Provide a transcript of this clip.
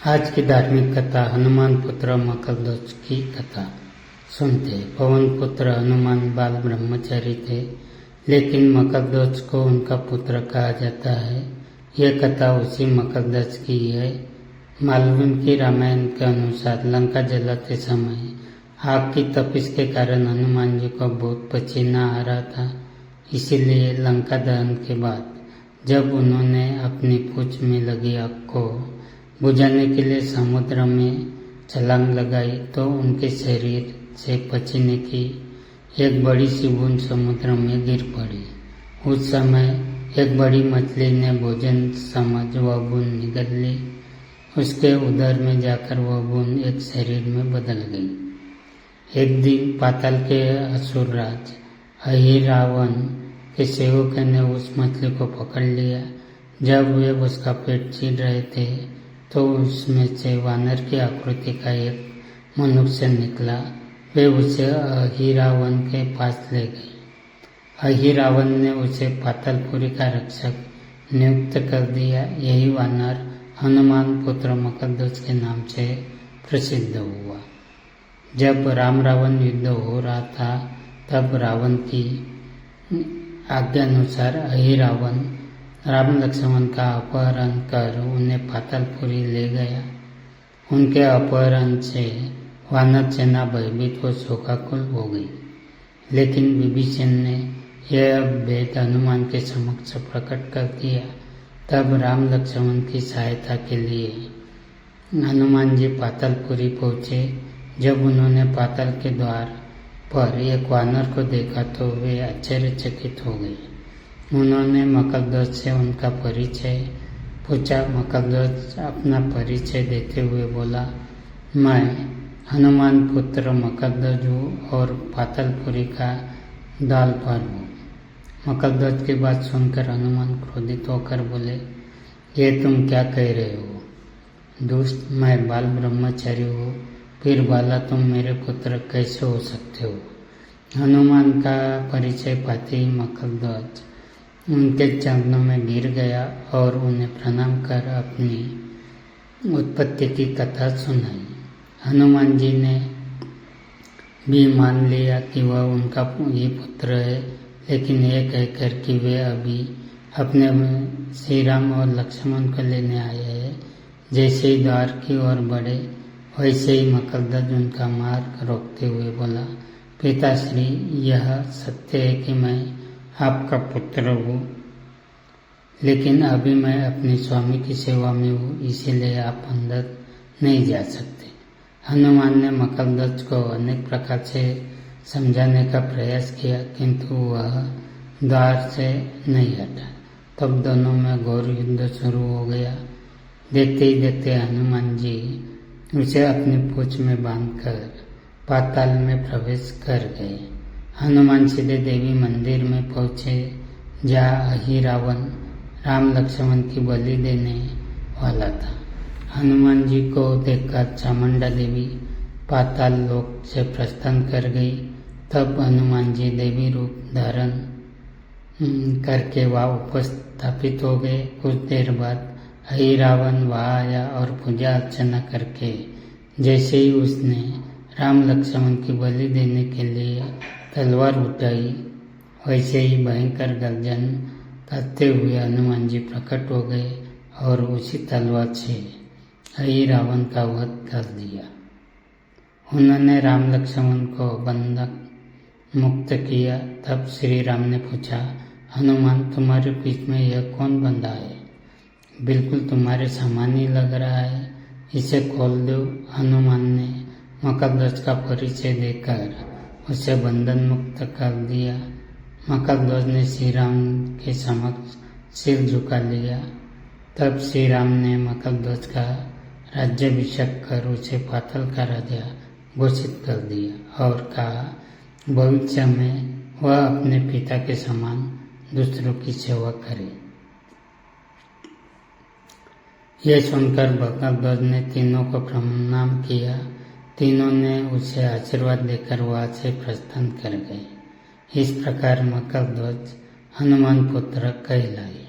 आज की धार्मिक कथा हनुमान पुत्र मकरध्वज की कथा सुनते। पवन पुत्र हनुमान बाल ब्रह्मचारी थे, लेकिन मकरध्वज को उनका पुत्र कहा जाता है। यह कथा उसी मकरध्वज की है। वाल्मीकि रामायण के अनुसार लंका जलाते समय आग की तपिश के कारण हनुमान जी को बहुत पसीना आ रहा था। इसीलिए लंका दहन के बाद जब उन्होंने अपनी पूंछ में लगी आग को बुझाने के लिए समुद्र में छलांग लगाई तो उनके शरीर से पसीने की एक बड़ी सी बूंद समुद्र में गिर पड़ी। उस समय एक बड़ी मछली ने भोजन समझ वह बूंद निगल ली। उसके उदर में जाकर वह बूंद एक शरीर में बदल गई। एक दिन पाताल के असुरराज अहिरावण के सेवकों ने उस मछली को पकड़ लिया। जब वे उसका पेट चीर रहे थे तो उसमें से वानर की आकृति का एक मनुष्य निकला। वे उसे अहिरावण के पास ले गए। अहिरावण ने उसे पातालपुरी का रक्षक नियुक्त कर दिया। यही वानर हनुमान पुत्र मकरध्वज के नाम से प्रसिद्ध हुआ। जब राम रावण युद्ध हो रहा था तब रावण की आज्ञानुसार अहिरावण राम लक्ष्मण का अपहरण कर उन्हें पातालपुरी ले गया। उनके अपहरण से वानर सेना भयभीत व शोकाकुल हो गई। लेकिन विभीषण ने यह भेद हनुमान के समक्ष प्रकट कर दिया। तब राम लक्ष्मण की सहायता के लिए हनुमान जी पातालपुरी पहुँचे। जब उन्होंने पाताल के द्वार पर एक वानर को देखा तो वे आश्चर्यचकित हो गए। उन्होंने मकरध्वज से उनका परिचय पूछा। मकरध्वज अपना परिचय देते हुए बोला, मैं हनुमान पुत्र मकरध्वज हूँ और पातालपुरी का दालपाल हूँ। मकरध्वज की बात सुनकर हनुमान क्रोधित होकर बोले, ये तुम क्या कह रहे हो? दुष्ट, मैं बाल ब्रह्मचारी हूँ, फिर बाला तुम मेरे पुत्र कैसे हो सकते हो? हनुमान का परिचय पाते ही मकरध्वज उनके चरणों में गिर गया और उन्हें प्रणाम कर अपनी उत्पत्ति की कथा सुनाई। हनुमान जी ने भी मान लिया कि वह उनका ही पुत्र है, लेकिन यह कहकर कि वे अभी अपने श्री राम और लक्ष्मण को लेने आए हैं। जैसे ही द्वार की ओर बढ़े वैसे ही मकरध्वज उनका मार्ग रोकते हुए बोला, पिताश्री, यह सत्य है कि मैं आपका पुत्र हूँ, लेकिन अभी मैं अपने स्वामी की सेवा में हूँ, इसीलिए आप अंदर नहीं जा सकते। हनुमान ने मकरध्वज को अनेक प्रकार से समझाने का प्रयास किया, किंतु वह द्वार से नहीं हटा। तब दोनों में घोर युद्ध शुरू हो गया। देखते ही देखते हनुमान जी उसे अपनी पूंछ में बांधकर पाताल में प्रवेश कर गए। हनुमान सीधे देवी मंदिर में पहुँचे, जहाँ अहिरावण राम लक्ष्मण की बलि देने वाला था। हनुमान जी को देखकर चामुंडा देवी पाताल लोक से प्रस्थान कर गई। तब हनुमान जी देवी रूप धारण करके वहाँ उपस्थापित हो गए। कुछ देर बाद अहिरावण वहाँ आया और पूजा अर्चना करके जैसे ही उसने राम लक्ष्मण की बलि देने के लिए तलवार उठाई, वैसे ही भयंकर गर्जन करते हुए हनुमान जी प्रकट हो गए और उसी तलवार से अहिरावण का वध कर दिया। उन्होंने राम लक्ष्मण को बंधक मुक्त किया। तब श्री राम ने पूछा, हनुमान, तुम्हारे बीच में यह कौन बंधा है? बिल्कुल तुम्हारे समान ही लग रहा है, इसे खोल दो। हनुमान ने मकरध्वज का परिचय देकर उसे बंधन मुक्त कर दिया। मकरध्वज ने श्री राम के समक्ष सिर झुका लिया। तब श्री राम ने मकरध्वज का राज्याभिषेक कर उसे पाताल का राजा घोषित कर दिया और कहा, भविष्य में वह अपने पिता के समान दूसरों की सेवा करे। यह सुनकर मकरध्वज ने तीनों को प्रणाम किया। तीनों ने उसे आशीर्वाद देकर वहाँ से प्रस्थान कर गए। इस प्रकार मकरध्वज हनुमान पुत्र कहलाए।